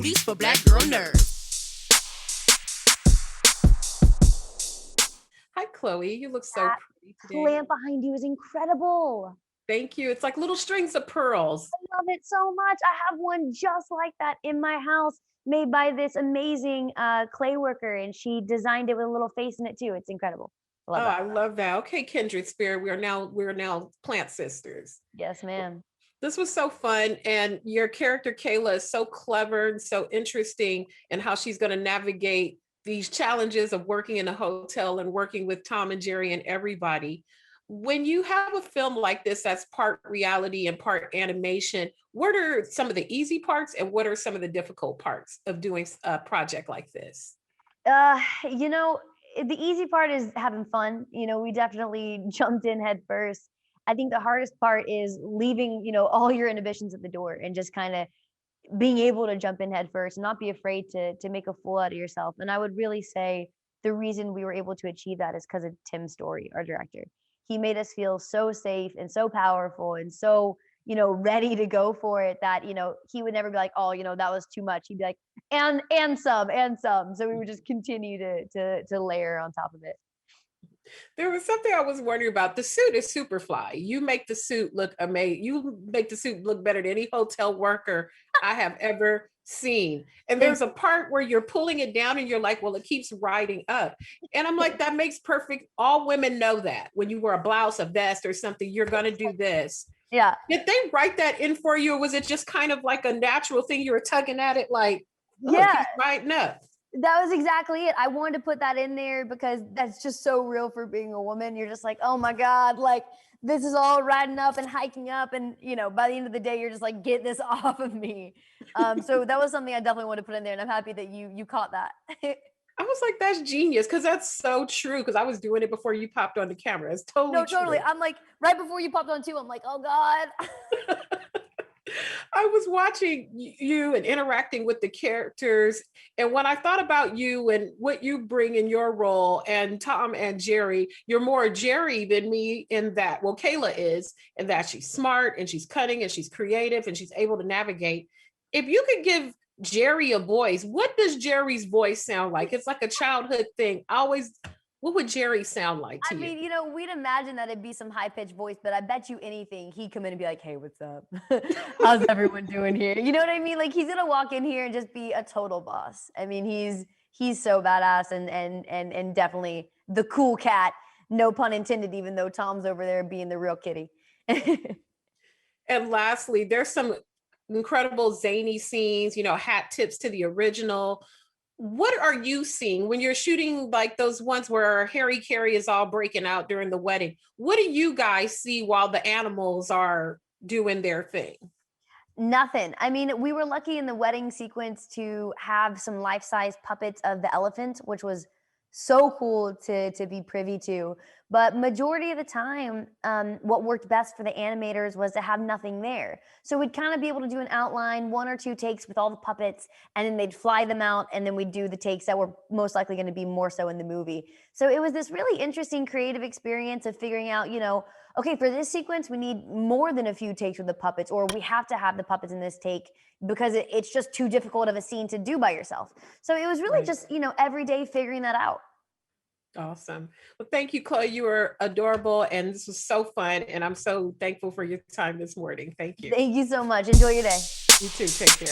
booties for black girl nerds. Hi, Chloe. You look so That pretty today. plant behind you is incredible. Thank you. It's like little strings of pearls. I love it so much. I have one just like that in my house, made by this amazing clay worker, and she designed it with a little face in it too. It's incredible. I love that. I love that. Okay, kindred spirit. We're now plant sisters. Yes, ma'am. This was so fun. And your character, Kayla, is so clever and so interesting in how she's going to navigate these challenges of working in a hotel and working with Tom and Jerry and everybody. When you have a film like this that's part reality and part animation, what are some of the easy parts and what are some of the difficult parts of doing a project like this? You know, the easy part is having fun. You know, we definitely jumped in head first. I think the hardest part is leaving, you know, all your inhibitions at the door and just kind of being able to jump in head first and not be afraid to make a fool out of yourself. And I would really say the reason we were able to achieve that is because of Tim Story, our director. He made us feel so safe and so powerful and so, you know, ready to go for it that, you know, he would never be like, oh, you know, that was too much. He'd be like, and some. So we would just continue to layer on top of it. There was something I was wondering about. The suit is super fly. You make the suit look amazing. You make the suit look better than any hotel worker I have ever seen. And there's a part where you're pulling it down and you're like, well, it keeps riding up. And I'm like, that makes perfect. All women know that when you wear a blouse, a vest or something, you're going to do this. Yeah. Did they write that in for you? Or was it just kind of like a natural thing? You were tugging at it like, oh, yeah, it keeps riding up. That was exactly it. I wanted to put that in there because that's just so real for being a woman. You're just like, oh my God, like this is all riding up and hiking up. And, you know, by the end of the day, you're just like, get this off of me. So that was something I definitely wanted to put in there. And I'm happy that you caught that. I was like, that's genius. Cause that's so true. Cause I was doing it before you popped on the camera. It's totally totally. true. I'm like, right before you popped on too, I'm like, oh God. I was watching you and interacting with the characters. And when I thought about you and what you bring in your role and Tom and Jerry, you're more Jerry than me in that, well, Kayla is, in that she's smart and she's cunning and she's creative and she's able to navigate. If you could give Jerry a voice, what does Jerry's voice sound like? It's like a childhood thing. What would Jerry sound like to you? I mean, you know, we'd imagine that it'd be some high-pitched voice, but I bet you anything, he'd come in and be like, hey, what's up? How's everyone doing here? You know what I mean? Like, he's gonna walk in here and just be a total boss. I mean, he's so badass and definitely the cool cat, no pun intended, even though Tom's over there being the real kitty. And lastly, there's some incredible zany scenes, you know, hat tips to the original. What are you seeing when you're shooting like those ones where Harry Carey is all breaking out during the wedding? What do you guys see while the animals are doing their thing? Nothing. I mean, we were lucky in the wedding sequence to have some life-size puppets of the elephant, which was so cool to be privy to. But majority of the time, what worked best for the animators was to have nothing there. So we'd kind of be able to do an outline, 1 or 2 takes with all the puppets, and then they'd fly them out, and then we'd do the takes that were most likely going to be more so in the movie. So it was this really interesting creative experience of figuring out, you know, okay, for this sequence, we need more than a few takes with the puppets, or we have to have the puppets in this take because it's just too difficult of a scene to do by yourself. So it was really just, you know, every day figuring that out. Awesome. Well, thank you, Chloe. You were adorable and this was so fun. And I'm so thankful for your time this morning. Thank you. Thank you so much. Enjoy your day. You too. Take care.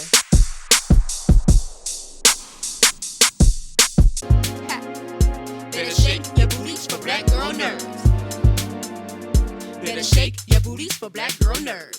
Better shake your booties for black girl nerds. Better shake your booties for black girl nerds.